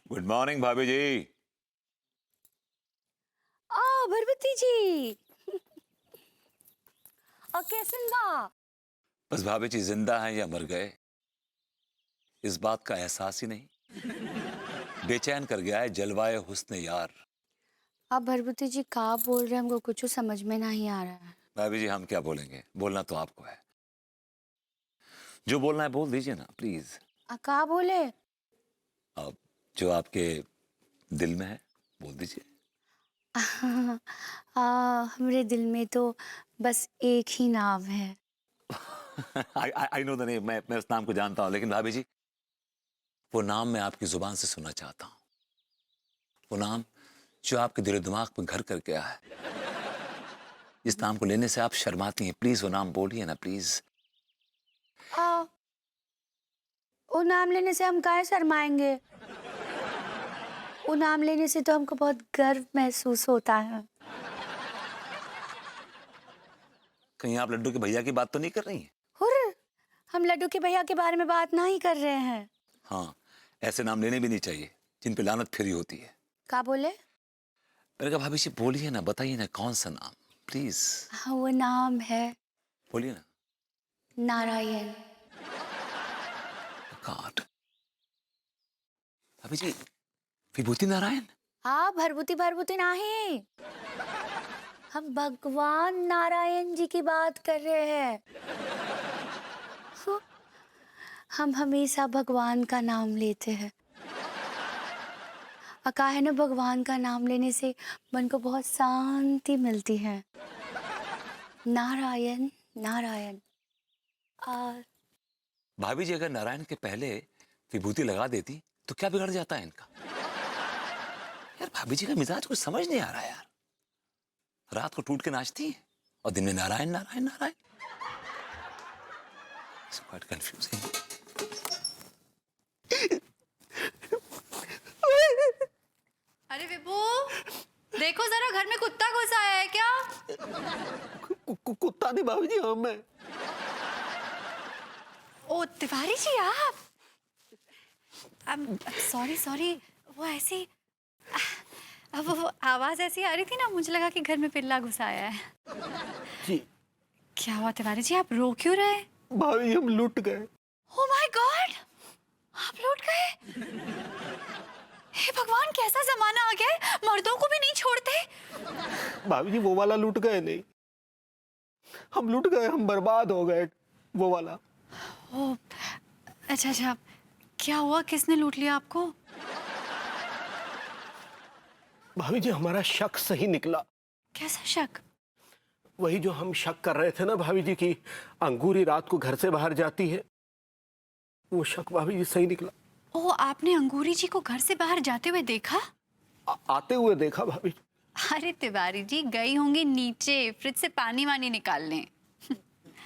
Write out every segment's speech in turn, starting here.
Good morning भाभी जी। भरवती जी। और कैसन बा? बस भाभी जी जिंदा हैं या मर गए इस बात का एहसास ही नहीं। बेचैन कर गया है जलवाए हुस्न यार। अब भरवती जी का बोल रहे हैं, हमको कुछ समझ में नहीं आ रहा है। भाभी जी हम क्या बोलेंगे, बोलना तो आपको है। जो बोलना है बोल दीजिए ना प्लीज। का बोले? अब जो आपके दिल में है बोल दीजिए। हमरे दिल में तो बस एक ही नाम है। आई नो द नेम, मैं उस नाम को जानता हूं, लेकिन भाभी जी वो नाम मैं आपकी जुबान से सुनना चाहता हूं। वो नाम जो आपके दिल दिमाग में घर कर गया है। इस नाम को लेने से आप शर्माती हैं, प्लीज वो नाम बोलिए ना प्लीज। आ, वो नाम लेने से हम काहे शर्माएंगे? वो नाम लेने से तो हमको बहुत गर्व महसूस होता है। कहीं आप लड्डू के भैया की बात तो नहीं कर रही हैं? हुर, हम लड्डू के भैया के बारे में बात नहीं कर रहे हैं। हाँ, ऐसे नाम लेने भी नहीं चाहिए जिन पे लानत फिरी होती है। का बोले? मैंने कहा भाभी जी बोलिए ना, बताइए ना कौन सा नाम प्लीज। हाँ, वो नाम है बोलिए ना। नारायण। गॉड। भाभी जी विभूति नारायण। हाँ, भरभूति भरभूति नहीं, हम भगवान नारायण जी की बात कर रहे हैं। हाँ, हम हमेशा भगवान का नाम लेते हैं। का है ना, भगवान का नाम लेने से मन को बहुत शांति मिलती है। नारायण नारायण। आ, भाभी जी अगर नारायण के पहले विभूति लगा देती तो क्या बिगड़ जाता है इनका। यार भाभी जी का मिजाज कुछ समझ नहीं आ रहा यार। रात को टूट के नाचती है और दिन में नारायण नारायण नारायण। Quite confusing. अरे विभू, देखो जरा, घर में कुत्ता घुसा है क्या? कुत्ता नहीं भाभी जी, हाँ मैं। ओ तिवारी जी आप। सॉरी सॉरी, वो ऐसी अब वो आवाज ऐसी आ रही थी ना, मुझे लगा कि घर में पिल्ला घुसा आया है। जी क्या हुआ तिवारी जी, आप रो क्यों रहे? भाभी जी हम लुट गए। ओ माय गॉड, आप लौट गए? हे भगवान, कैसा जमाना आ गया है, मर्दों को भी नहीं छोड़ते। भाभी जी वो वाला लुट गए नहीं, हम लुट गए, हम बर्बाद हो गए। वो वाला। ओ अच्छा अच्छा, क्या हुआ, किसने लूट लिया आपको? भाभी जी हमारा शक सही निकला। कैसा शक? वही जो हम शक कर रहे थे ना भाभी जी की अंगूरी रात को घर से बाहर जाती है, वो शक भाभी जी सही निकला। ओ, आपने अंगूरी जी को घर से बाहर जाते हुए देखा? आते हुए देखा भाभी जी। अरे तिवारी जी, गई होंगी नीचे फ्रिज से पानी वानी निकालने।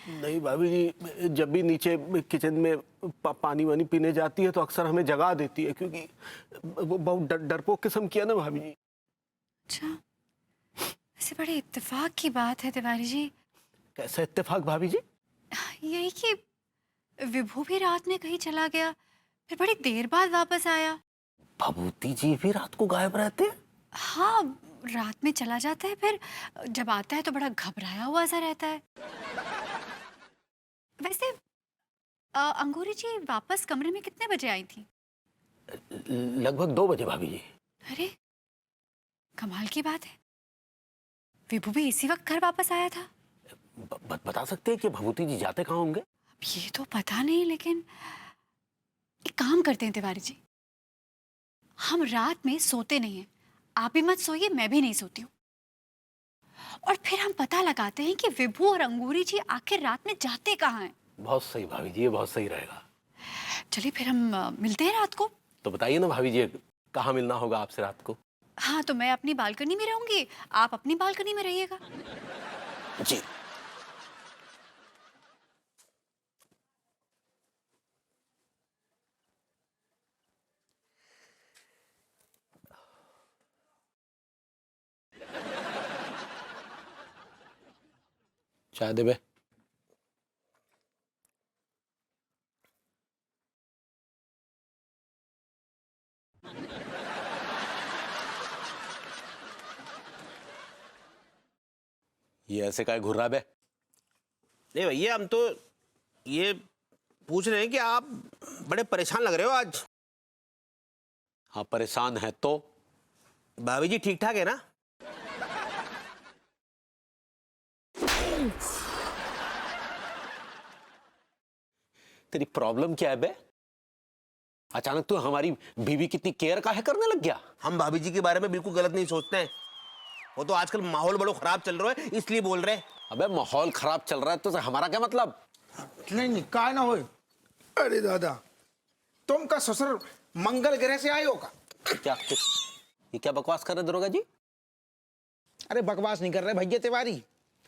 नहीं भाभी जी, जब भी नीचे किचन में पानी वानी पीने जाती है तो अक्सर हमें जगा देती है, क्योंकि वो बहुत डरपोक किस्म की है ना भाभी जी। अच्छा, ऐसे बड़े इत्तेफाक की बात है तिवारी जी। कैसा इत्तेफाक भाभी जी? यही कि विभू भी रात में कहीं चला गया, फिर बड़ी देर बाद वापस आया। भभूति जी भी रात को गायब रहते हैं? हाँ, रात में चला जाता है, फिर जब आता है तो बड़ा घबराया हुआ सा रहता है। वैसे अंगूरी जी वापस कमरे में कितने बजे आई थी? लगभग 2 बजे भाभी जी। अरे, कमाल की बात है, विभू भी इसी वक्त घर वापस आया था। बता सकते हैं कि भभूति जी जाते कहाँ होंगे? अब ये तो पता नहीं, लेकिन एक काम करते हैं तिवारी जी, हम रात में सोते नहीं हैं, आप भी मत सोइए, मैं भी नहीं सोती हूँ, और फिर हम पता लगाते हैं कि विभू और अंगूरी जी आखिर रात में जाते कहाँ हैं। बहुत सही भाभी जी, ये बहुत सही रहेगा। चलिए फिर हम मिलते हैं रात को। तो बताइए ना भाभी जी, कहाँ मिलना होगा आपसे रात को? हाँ, तो मैं अपनी बालकनी में रहूंगी, आप अपनी बालकनी में रहिएगा। जी। चाय देबे? ये ऐसे काय घुर रहा बे? नहीं भैया, हम तो ये पूछ रहे हैं कि आप बड़े परेशान लग रहे हो आज। हाँ परेशान है तो? भाभी जी ठीक ठाक है ना? तेरी प्रॉब्लम क्या है बे? अचानक तू हमारी बीवी कितनी केयर का है करने लग गया? हम भाभी जी के बारे में बिल्कुल गलत नहीं सोचते हैं। वो तो आजकल माहौल बड़ा खराब चल रहा है इसलिए बोल रहे हैं। अबे माहौल खराब चल रहा है तो हमारा क्या मतलब? नहीं काय ना होए। अरे दादा, तुम का ससुर मंगल ग्रह से आए हो का? क्या ये क्या बकवास कर रहे दरोगा जी? अरे बकवास नहीं कर रहे भैया तिवारी,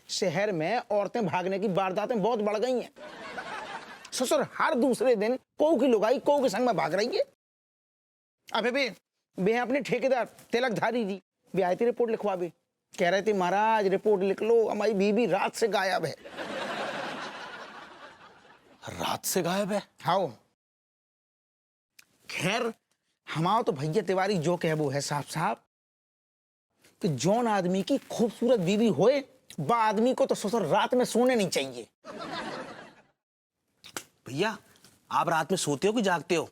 शहर में औरतें भागने की वारदातें बहुत बढ़ गई हैं। ससुर हर दूसरे दिन कोऊ की लुगाई कोऊ के संग में भाग रही है। अबे बे अपने ठेकेदार तिलकधारी जी वे आए थे रिपोर्ट लिखवावे, कह रहे थे महाराज रिपोर्ट लिख लो, हमारी बीबी रात से गायब है। रात से गायब है? हाँ खैर हमारा तो भैया तिवारी जो कहे वो है साफ साफ कि जौन आदमी की खूबसूरत बीवी होए वह आदमी को तो ससुर रात में सोने नहीं चाहिए। भैया आप रात में सोते हो कि जागते हो?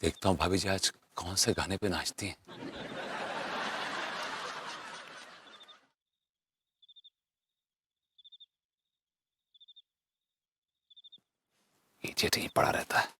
देखता हूँ भाभी जी आज कौन से गाने पे नाचती हैं। नीचे ठीक पड़ा रहता है।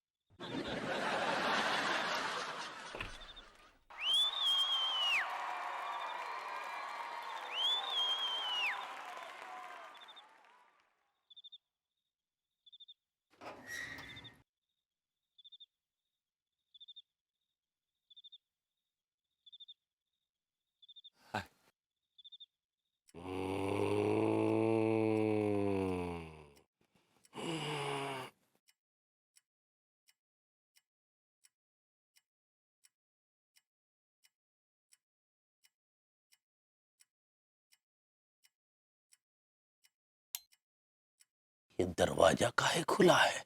ये दरवाजा काहे खुला है?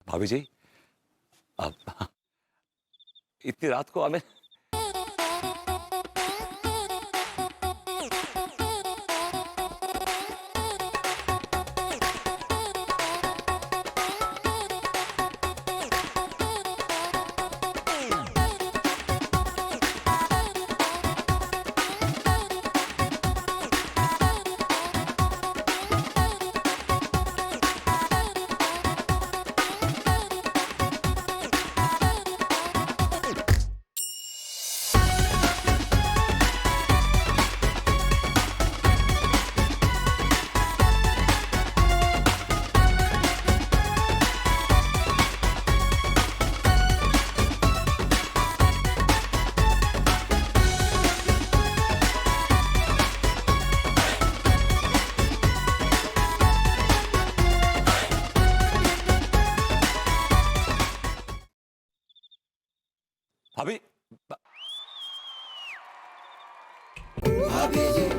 भाभी जी अब इतनी रात को हमें भाभी भाभी जी